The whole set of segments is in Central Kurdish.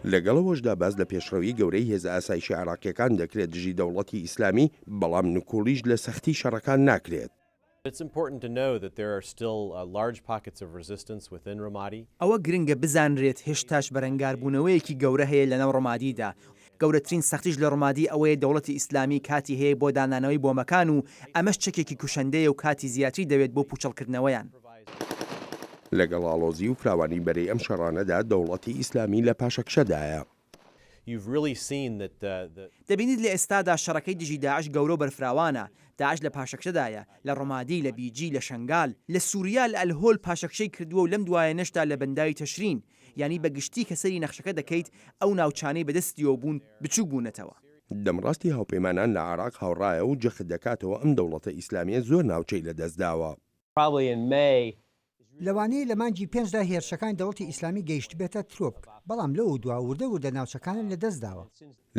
لەگەڵەوەشدا باز لە پێشڕەوی گەورەی هێزە ئاسایشی عێراقیەکان دەکرێت دژی دەوڵەتی ئیسلامی، بەڵام نکۆڵیش لە سەختی شەڕەکان ناکرێت. It's important to know that there are still large pockets of resistance within Ramadi. ئەوە گرنگە بزانرێت هێشتاش بەرەنگاربوونەوەیەکی گەورە هەیە لەناو ڕۆمادیدا. گەورەترین سەختیش لە ڕۆمادی ئەوەیە دەوڵەتی ئیسلامی کاتی هەیە بۆ دانانەوەی بۆمەکان و ئەمەش چەکێکی کوشەندەیە و کاتی زیاتری دەوێت بۆ پوچەڵکردنەوەیان. لەگەڵ ئاڵۆزی و فراوانی بەرەی ئەم شەڕانەدا دەوڵەتی ئیسلامی لە پاشەکشەدایە. دەبینیت لە ئێستادا شەڕەکەی دژی داعش گەورە و بەرفراوانە. داعش لە پاشەکشەدایە، لە ڕۆمادی، لە بیجی، لە شەنگال، لە سووریا، لە ئەلهۆل پاشەکشەی کردووە و لەم دوایە نەشتا لە بەنداوی تەشرین. یعنی بەگشتی کە سەری نەخشەکە دەکەیت ئەو ناوچانەی بەدەستیەوە بوون بچوو بوونەتەوە. دەمڕاستی هاوپەیمانان لە عێراق هاوڕایە و جەخت دەکاتەوە ئەم دەوڵەتە ئیسلامیە زۆر ناوچەی لەدەستداوە. لەوانەیە لە مانگی 5دا هێرشەکان دەوڵەتی ئیسلامی گەیشت بێتە ترۆپ، بەڵام لەو دوا وردە ناوچەکانن لەدەستداوە.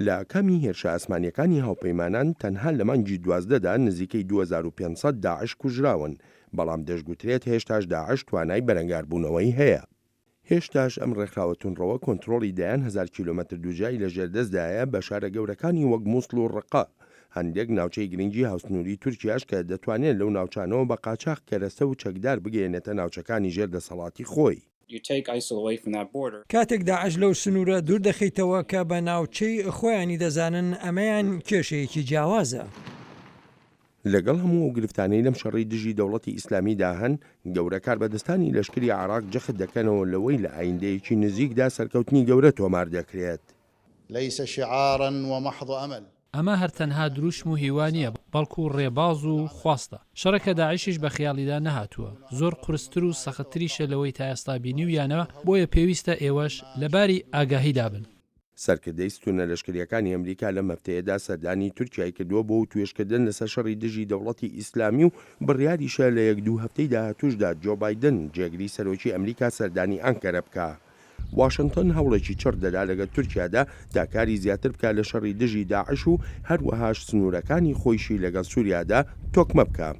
لە کەمی هێرشە ئاسمانیەکانی هاوپەیمانان تەنها لە مانگی 12دا نزیکەی 2500 داعش کوژراون، بەڵام دەشگوترێت هێشتاش داعش توانای بەرەنگاربوونەوەی هەیە. هێشتاش ئەم ڕێکخراوە تونڕەوە کۆنتڕۆڵی دەیان 1000 کیلۆمەتر دووجای لە ژێردەستدایە بە شارە گەورەکانی وەک مووسڵ و ڕقە. هەندێک ناوچەی گرنگی هاوسنووری تورکیاش کە دەتوانێت لەو ناوچانەوە بە قاچاق کەرەسە و چەکدار بگەێنێتە ناوچەکانی ژێردەسەڵاتی خۆی. کاتێک داعش لەو سنوورە دوور دەخیتەوە کە بە ناوچەی خۆیانی دەزانن ئەمەیان کێشەیەکی جیاوازە. لەگەڵ هەموو گرفتانەی لەم شەڕی دژی دەوڵەتی ئیسلامیدا هەن، گەورە کاربەدەستانی لەشکری عێراق جەخت دەکەنەوە لەوەی لە ئایندەیەکی نزیکدا سەرکەوتنی گەورە تۆمار دەکرێت. ليس شعارا ومحض أمل. ئەمە هەرتەنها دروشم و هیوانیە، بەڵکو و ڕێباز و خواستە. شەڕەکە داعشیش بە خیاڵیدا نەهاتووە، زۆر قورستر و سەختتریشە لەوەی تا ئێستا بینیویانەوە، بۆیە پێویستە ئێوەش لەباری ئاگاهیدا بن. سەرکردەی ستونە لەشکریەکانی ئەمریکا لە مەفتەیەدا سەردانی تورکیای کردووە بۆ توێشکردن لەسەر شەڕی دژی دەوڵەتی ئیسلامی و بڕیاریشە لە 1-2 هەفتەی داهاتووشدا جۆ بایدن جێگری سەرۆکی ئەمریکا سەردانی ئەنکەرە بکە. واشنگتن هەوڵێکی چڕ دەدا لەگەڵ تورکیادا داکاری زیاتر بکات لە شەڕی دژی داعش و هەروەهاش سنوورەکانی خۆیشی لەگەڵ سووریادا تۆکمە بکە.